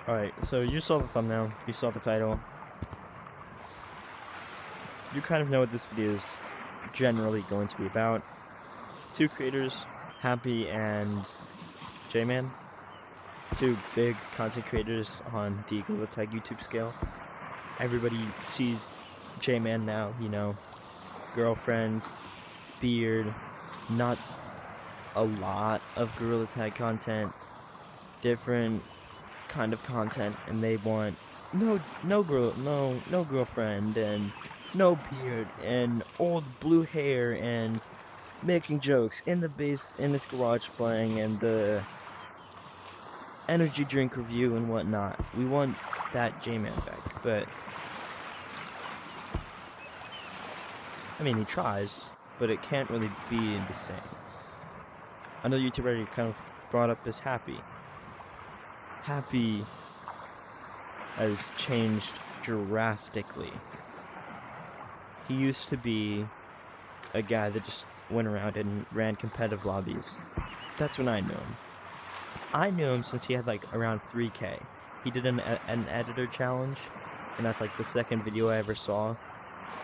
Alright, so you saw the thumbnail, you saw the title. You kind of know what this video is generally going to be about. Two creators, Happy and J-Man. Two big content creators on the Gorilla Tag YouTube scale. Everybody sees J-Man now, you know, girlfriend, beard, not a lot of Gorilla Tag content, different kind of content, and they want no girlfriend and no beard and old blue hair and making jokes in his garage playing and the energy drink review and whatnot. We want that J-Man back, but I mean he tries, but it can't really be the same. Another YouTuber kind of brought up is Happy. Happy has changed drastically. He used to be a guy that just went around and ran competitive lobbies. That's when I knew him. I knew him since he had like around 3K. He did an editor challenge, and that's like the second video I ever saw,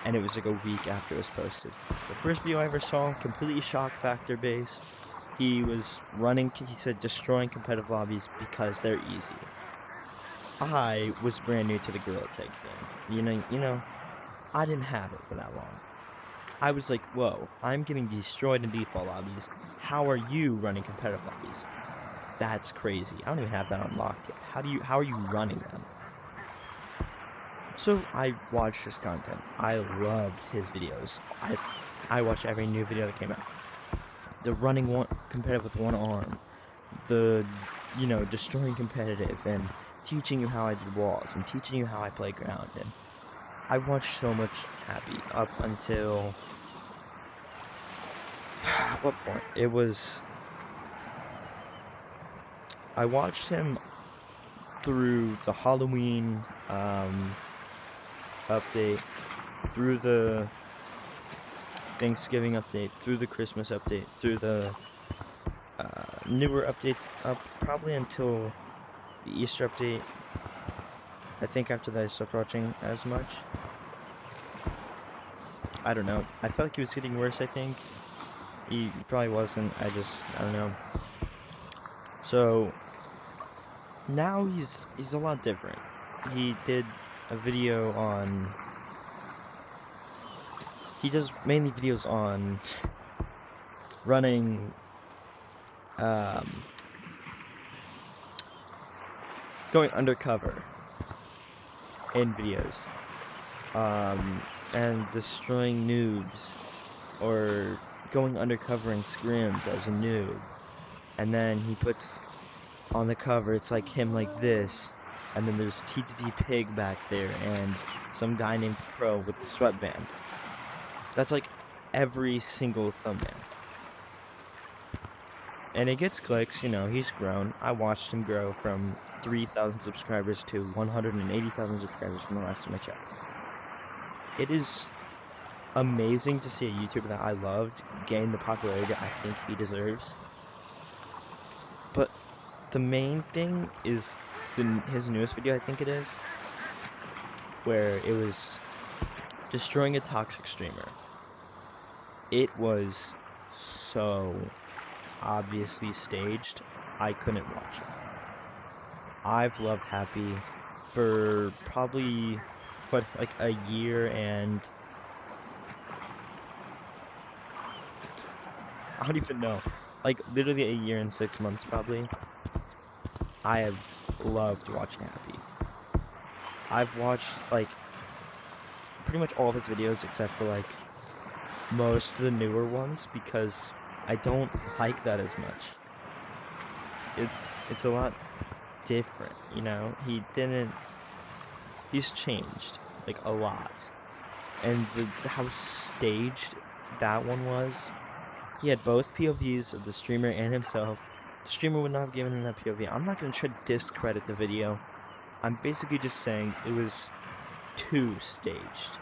and it was like a week after it was posted. The first video I ever saw, completely shock factor based. He was running, he said, destroying competitive lobbies because they're easy. I was brand new to the Gorilla Tag thing. You know, I didn't have it for that long. I was like, whoa, I'm getting destroyed in default lobbies. How are you running competitive lobbies? That's crazy. I don't even have that unlocked yet. How are you running them? So I watched his content. I loved his videos. I watched every new video that came out. The running competitive with one arm, the, destroying competitive, and teaching you how I did walls, and teaching you how I play ground, and I watched so much Happy up until, what point? I watched him through the Halloween, update, through the Thanksgiving update, through the Christmas update, through the newer updates up probably until the Easter update. I think after that I stopped watching as much. I don't know. I felt like he was getting worse, I think. He probably wasn't. I don't know. So now he's a lot different. He did a video on... He does mainly videos on running, going undercover in videos, and destroying noobs, or going undercover in scrims as a noob, and then he puts on the cover, it's like him like this, and then there's TTT Pig back there, and some guy named Pro with the sweatband. That's like every single thumbnail. And it gets clicks, he's grown. I watched him grow from 3,000 subscribers to 180,000 subscribers from the last time I checked. It is amazing to see a YouTuber that I loved gain the popularity that I think he deserves. But the main thing is his newest video, I think it is, where it was destroying a toxic streamer. It was so obviously staged, I couldn't watch it. I've loved Happy for probably, like a year and... I don't even know. Like, literally a year and 6 months, probably. I have loved watching Happy. I've watched, like, pretty much all of his videos except for, like, most of the newer ones, because I don't like that as much. It's a lot different, he's changed, like, a lot. And how staged that one was, he had both POVs of the streamer and himself. The streamer would not have given him that POV. I'm not going to try to discredit the video. I'm basically just saying it was too staged.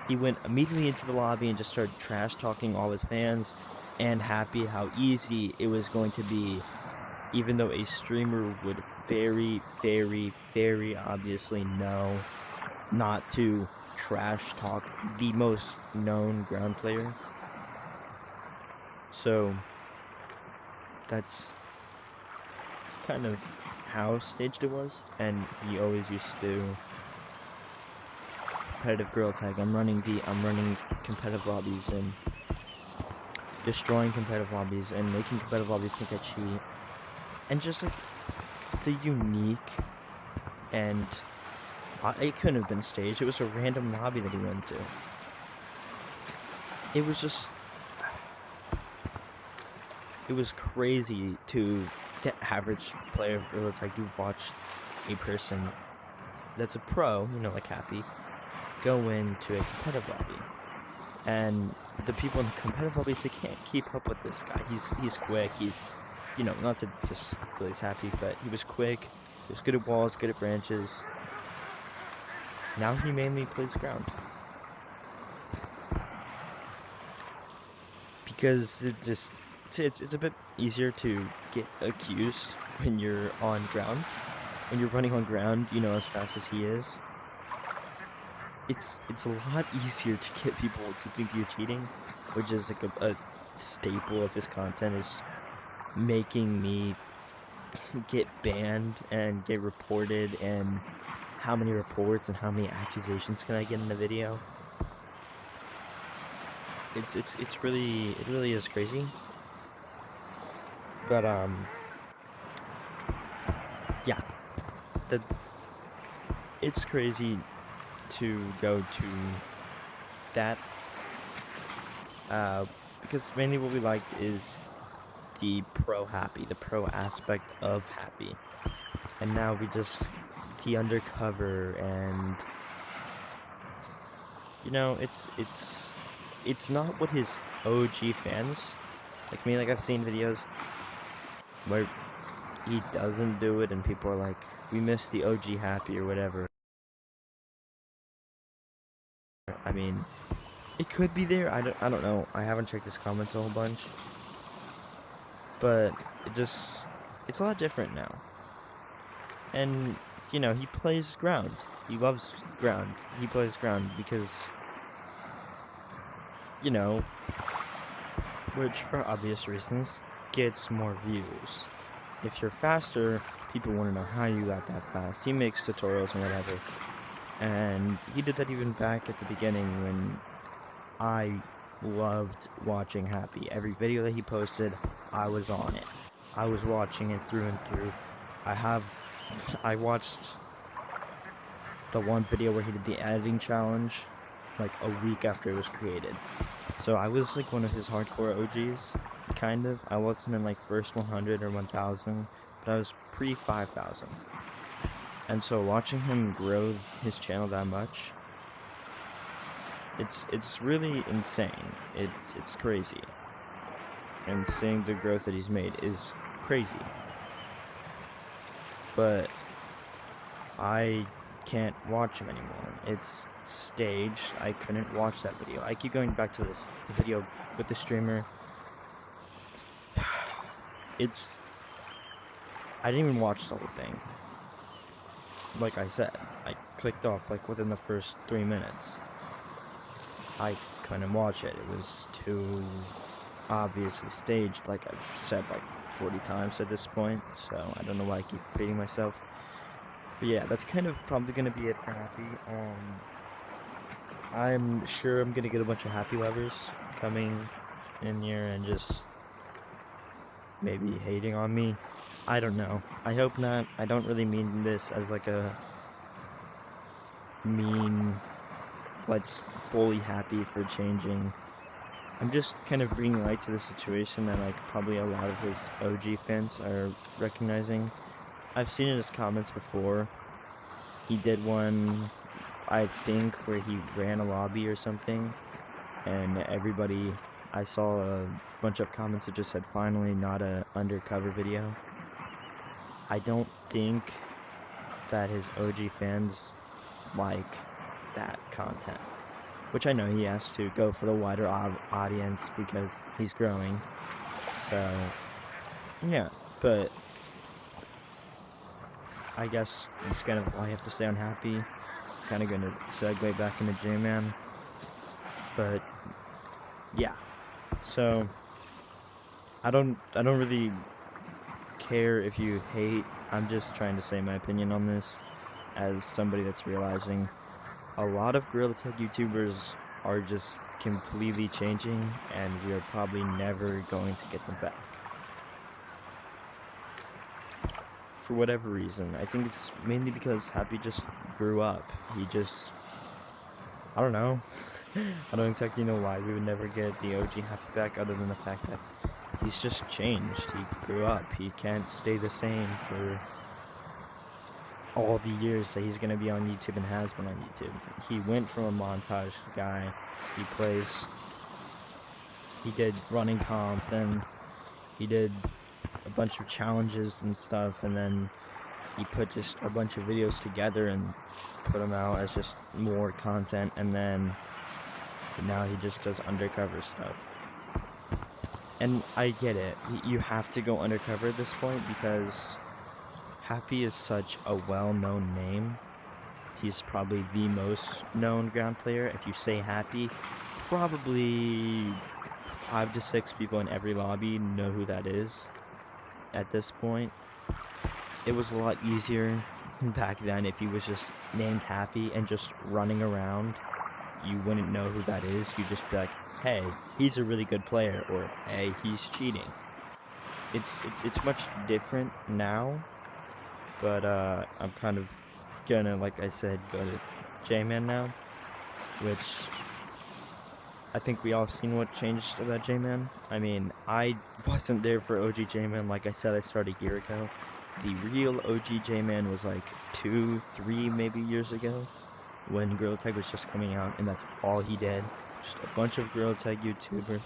He went immediately into the lobby and just started trash talking all his fans and Happy how easy it was going to be even though a streamer would very, very, very obviously know not to trash talk the most known ground player. So that's kind of how staged it was, and he always used to do competitive girl tag. I'm running competitive lobbies and destroying competitive lobbies and making competitive lobbies think I cheat, and just like the unique, and it couldn't have been staged. It was a random lobby that he went to. It was just, it was crazy to the average player of Gorilla Tag to watch a person that's a pro, you know, like Happy, go into a competitive lobby. And the people in the competitive lobbies, they can't keep up with this guy. He's quick, he's, you know, not to just really Happy, but he was quick, he was good at walls, good at branches. Now he mainly plays ground. Because it's a bit easier to get accused when you're on ground. When you're running on ground, you know, as fast as he is. It's a lot easier to get people to think you're cheating, which is like a staple of his content, is making me get banned and get reported, and how many reports and how many accusations can I get in a video. It really is crazy. But yeah, it's crazy to go to that, because mainly what we liked is the pro Happy, the pro aspect of Happy, and now we just the undercover, and you know, it's not what his OG fans like me. Like, I've seen videos where he doesn't do it and people are like, we miss the OG Happy or whatever. I mean, it could be there. I don't know. I haven't checked his comments a whole bunch, but it's a lot different now. And you know, he plays ground. He loves ground. He plays ground because, you know, which for obvious reasons gets more views. If you're faster, people want to know how you got that fast. He makes tutorials and whatever. And he did that even back at the beginning when I loved watching Happy. Every video that he posted, I was on it. I was watching it through and through. I watched the one video where he did the editing challenge like a week after it was created. So I was like one of his hardcore OGs, kind of. I wasn't in like first 100 or 1000, but I was pre 5000. And so watching him grow his channel that much, it's really insane. It's crazy. And seeing the growth that he's made is crazy. But I can't watch him anymore. It's staged. I couldn't watch that video. I keep going back to the video with the streamer. I didn't even watch the whole thing. Like I said, I clicked off like within the first 3 minutes. I couldn't watch it. It was too obviously staged, like I've said like 40 times at this point, so I don't know why I keep repeating myself. But yeah, that's kind of probably going to be it for Happy. I'm sure I'm going to get a bunch of Happy lovers coming in here and just maybe hating on me. I don't know. I hope not. I don't really mean this as like a mean, let's bully Happy for changing. I'm just kind of bringing light to the situation that like probably a lot of his OG fans are recognizing. I've seen in his comments before. He did one, I think, where he ran a lobby or something, and I saw a bunch of comments that just said, finally not a undercover video. I don't think that his OG fans like that content, which I know he has to go for the wider audience because he's growing. So yeah, but I guess it's kind of, I have to say unhappy. Kind of gonna segue back into J-Man. But yeah, so I don't really care if you hate. I'm just trying to say my opinion on this as somebody that's realizing a lot of Gorilla Tag YouTubers are just completely changing, and we are probably never going to get them back. For whatever reason. I think it's mainly because Happy just grew up. He just, I don't know. I don't exactly know why we would never get the OG Happy back, other than the fact that he's just changed. He grew up. He can't stay the same for all the years that he's going to be on YouTube and has been on YouTube. He went from a montage guy. He did running comp, then he did a bunch of challenges and stuff, and then he put just a bunch of videos together and put them out as just more content, and then now he just does undercover stuff. And I get it, you have to go undercover at this point because Happy is such a well-known name. He's probably the most known ground player. If you say Happy, probably 5 to 6 people in every lobby know who that is at this point. It was a lot easier back then if he was just named Happy and just running around. You wouldn't know who that is. You'd just be like, hey, he's a really good player, or hey, he's cheating. It's much different now, but I'm kind of gonna, like I said, go to J-Man now, which I think we all have seen what changed about J-Man. I mean, I wasn't there for OG J-Man. Like I said, I started a year ago. The real OG J-Man was like 2, 3 maybe years ago, when Gorilla Tag was just coming out, and that's all he did. Just a bunch of Gorilla Tag YouTuber,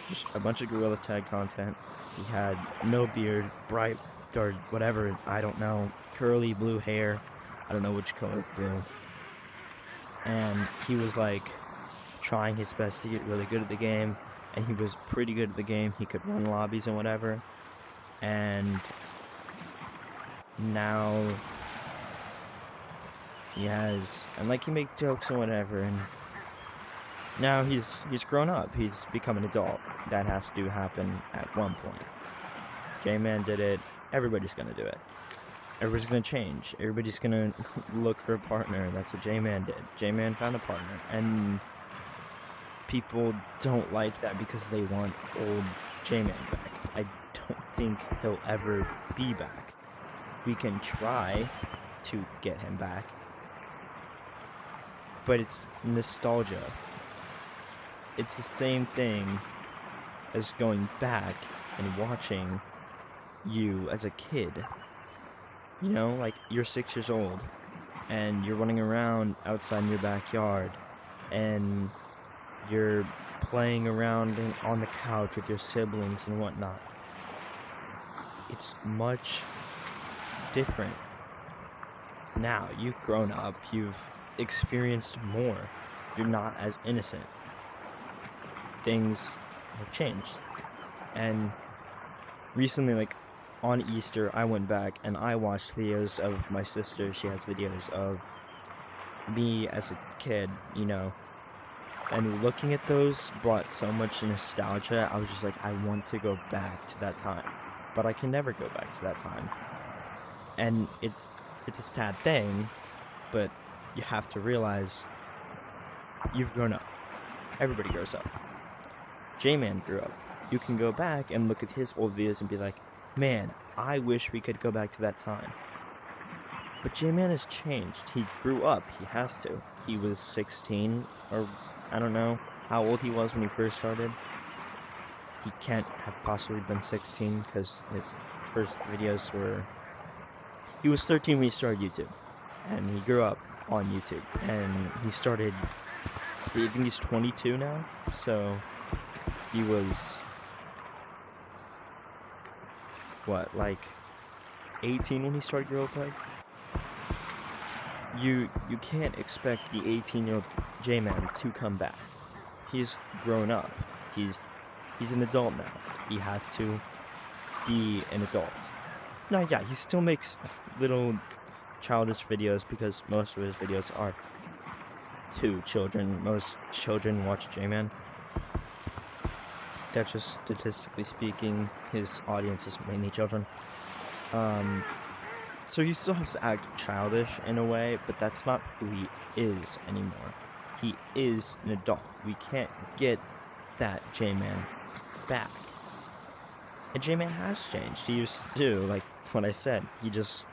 just a bunch of Gorilla Tag content. He had no beard, bright, or whatever, I don't know, curly blue hair, I don't know which color of blue. And he was like trying his best to get really good at the game, and he was pretty good at the game. He could run lobbies and whatever. And now he has, and like, he make jokes and whatever, and now he's grown up. He's become an adult. That has to happen at one point. J-Man did it. Everybody's gonna do it. Everybody's gonna change. Everybody's gonna look for a partner. That's what J-Man did. J-Man found a partner, and people don't like that because they want old J-Man back. I don't think he'll ever be back. We can try to get him back, but it's nostalgia. It's the same thing as going back and watching you as a kid. You know, like, you're 6 years old and you're running around outside in your backyard and you're playing around on the couch with your siblings and whatnot. It's much different now. You've grown up, you've experienced more, you're not as innocent. Things have changed. And recently, like on Easter, I went back and I watched videos of my sister. She has videos of me as a kid, you know, and looking at those brought so much nostalgia. I was just like, I want to go back to that time, but I can never go back to that time. And it's a sad thing, but you have to realize you've grown up. Everybody grows up. J-Man grew up. You can go back and look at his old videos and be like, man, I wish we could go back to that time. But J-Man has changed. He grew up. He has to. He was 16, or I don't know how old he was when he first started. He can't have possibly been 16 because his first videos were... He was 13 when he started YouTube. And he grew up on YouTube. And he started... I think he's 22 now. So he was... what, like 18 when he started Gorilla Tag? You can't expect the 18-year-old J-Man to come back. He's grown up. He's an adult now. He has to be an adult. Now, yeah, he still makes little childish videos because most of his videos are to children. Most children watch J-Man. That's just statistically speaking, his audience is mainly children. So he still has to act childish in a way, but that's not who he is anymore. He is an adult. We can't get that J-Man back. And J-Man has changed. He used to do, like what I said, he just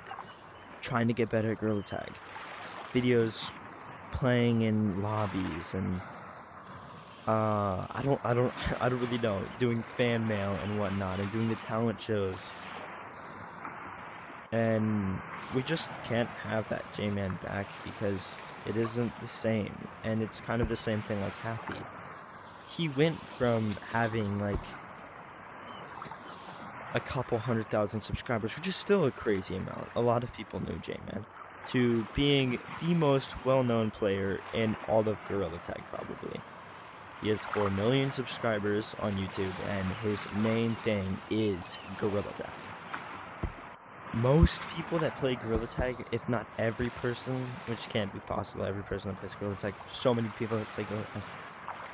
trying to get better at Gorilla Tag. Videos playing in lobbies and I don't really know, doing fan mail and whatnot and doing the talent shows. And we just can't have that J-Man back because it isn't the same. And it's kind of the same thing like Happy. He went from having like a couple 100,000 subscribers, which is still a crazy amount. A lot of people knew J-Man, to being the most well-known player in all of Gorilla Tag, probably. He has 4 million subscribers on YouTube, and his main thing is Gorilla Tag. Most people that play Gorilla Tag, if not every person, which can't be possible, every person that plays Gorilla Tag, so many people that play Gorilla Tag,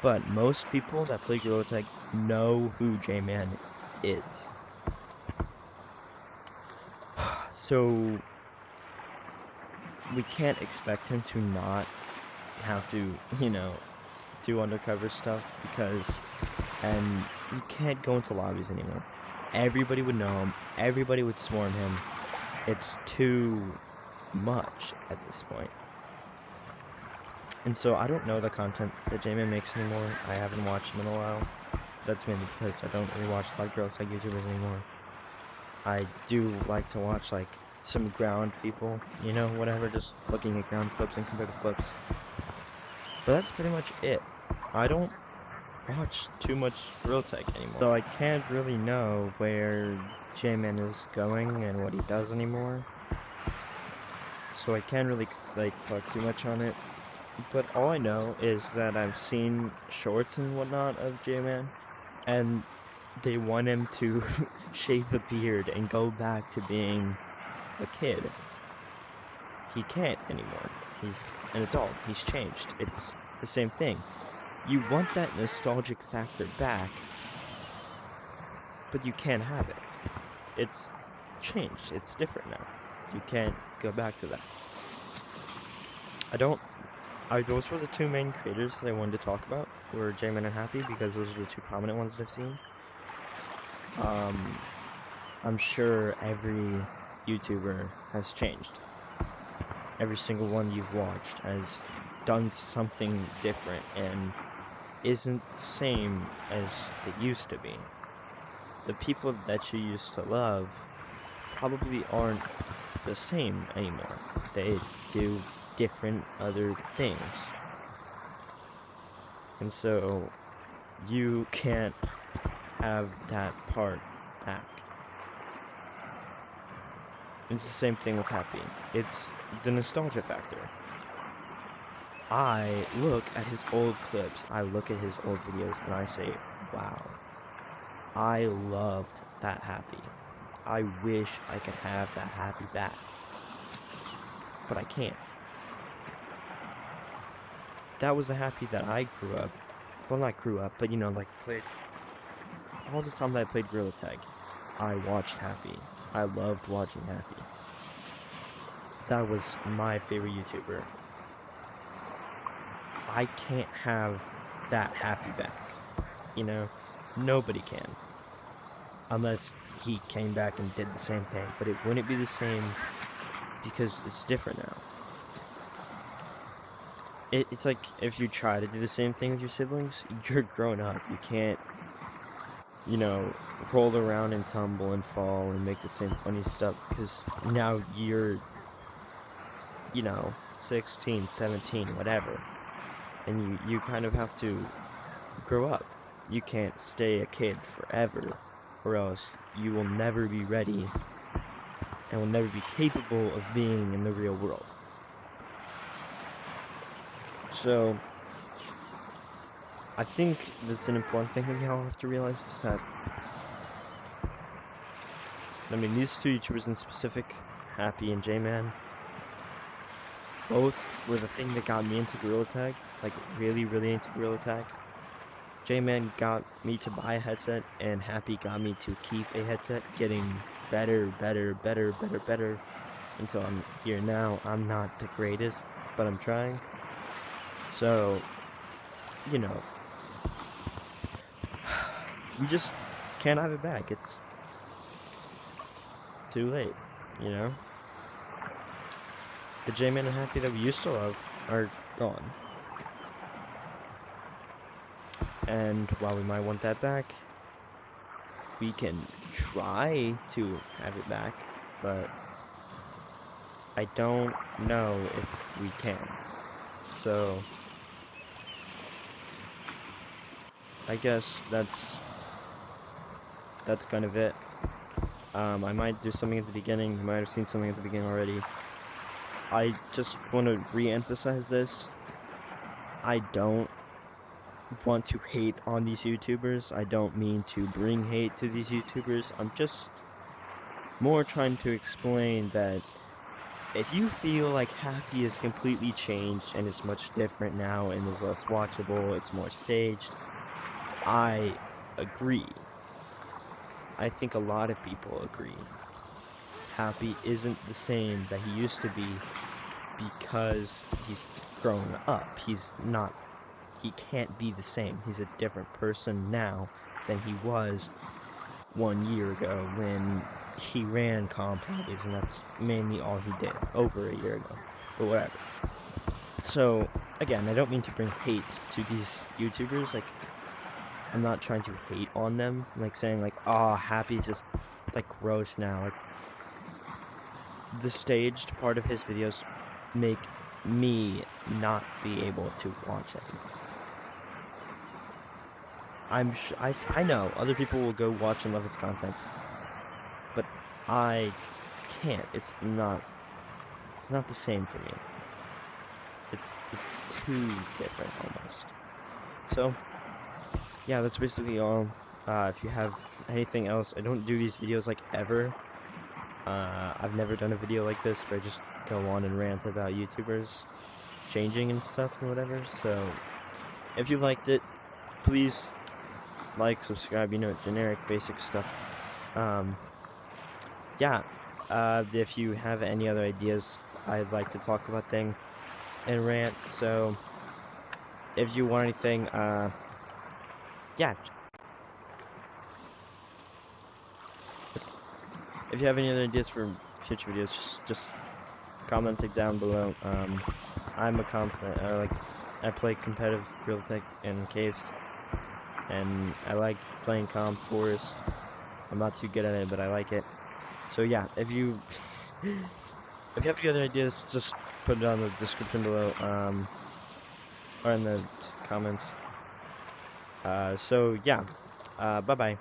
but most people that play Gorilla Tag know who J-Man is. So we can't expect him to not have to, do undercover stuff because, and you can't go into lobbies anymore. Everybody would know him. Everybody would swarm him. It's too much at this point. And so I don't know the content that J-Man makes anymore. I haven't watched him in a while. That's mainly because I don't really watch a lot of Gorilla Tag YouTubers anymore. I do like to watch like some ground people, whatever, just looking at ground clips and competitive clips. But that's pretty much it. I don't watch too much Gorilla Tag anymore, so I can't really know where J-Man is going and what he does anymore. So I can't really talk too much on it. But all I know is that I've seen shorts and whatnot of J-Man, and they want him to shave the beard and go back to being a kid. He can't anymore. He's an adult. He's changed. It's the same thing. You want that nostalgic factor back, but you can't have it. It's changed. It's different now. You can't go back to that. Those were the two main creators that I wanted to talk about, were J-Man and Happy, because those are the two prominent ones that I've seen. I'm sure every YouTuber has changed. Every single one you've watched has done something different and isn't the same as they used to be. The people that you used to love probably aren't the same anymore. They do different other things. And so you can't have that part back. It's the same thing with Happy. It's the nostalgia factor. I look at his old clips, I look at his old videos, and I say, wow, I loved that Happy. I wish I could have that Happy back. But I can't. That was a Happy that I grew up, well, not grew up, but played. All the time that I played Gorilla Tag, I watched Happy. I loved watching Happy. That was my favorite YouTuber. I can't have that Happy back. Nobody can. Unless he came back and did the same thing. But it wouldn't be the same because it's different now. It's like if you try to do the same thing with your siblings, you're grown up. You can't, roll around and tumble and fall and make the same funny stuff because now you're, 16, 17, whatever. And you kind of have to grow up. You can't stay a kid forever, or else you will never be ready and will never be capable of being in the real world. So, I think that's an important thing that we all have to realize is that, these two YouTubers in specific, Happy and J-Man, both were the thing that got me into Gorilla Tag, like really, really into Gorilla Tag. J-Man got me to buy a headset, and Happy got me to keep a headset, getting better, until I'm here now. I'm not the greatest, but I'm trying. So, you know, we just can't have it back. It's too late, you know? The J-Man and Happy that we used to love are gone. And while we might want that back, we can try to have it back, but I don't know if we can. So I guess that's kind of it. I might do something at the beginning. You might have seen something at the beginning already. I just want to re-emphasize this. I don't want to hate on these YouTubers. I don't mean to bring hate to these YouTubers. I'm just more trying to explain that if you feel like Happy is completely changed and is much different now and is less watchable, it's more staged, I agree. I think a lot of people agree. Happy isn't the same that he used to be because he's grown up. He can't be the same. He's a different person now than he was 1 year ago when he ran comp hobbies, and that's mainly all he did over a year ago, but whatever. So again, I don't mean to bring hate to these YouTubers. Like, I'm not trying to hate on them, like saying like, oh, Happy's just like gross now. Like, the staged part of his videos make me not be able to watch it. I know other people will go watch and love his content, but I can't. It's not the same for me. It's too different almost. So yeah, that's basically all. If you have anything else, I don't do these videos like ever. I've never done a video like this where I just go on and rant about YouTubers changing and stuff and whatever. So if you liked it, please like, subscribe, you know, generic basic stuff. If you have any other ideas, I'd like to talk about things and rant. So if you want anything, if you have any other ideas for future videos, just comment it down below. I play competitive Gorilla Tag in caves, and I like playing comp forest. I'm not too good at it, but I like it. So yeah, if you have any other ideas, just put it on the description below, or in the comments. Bye bye.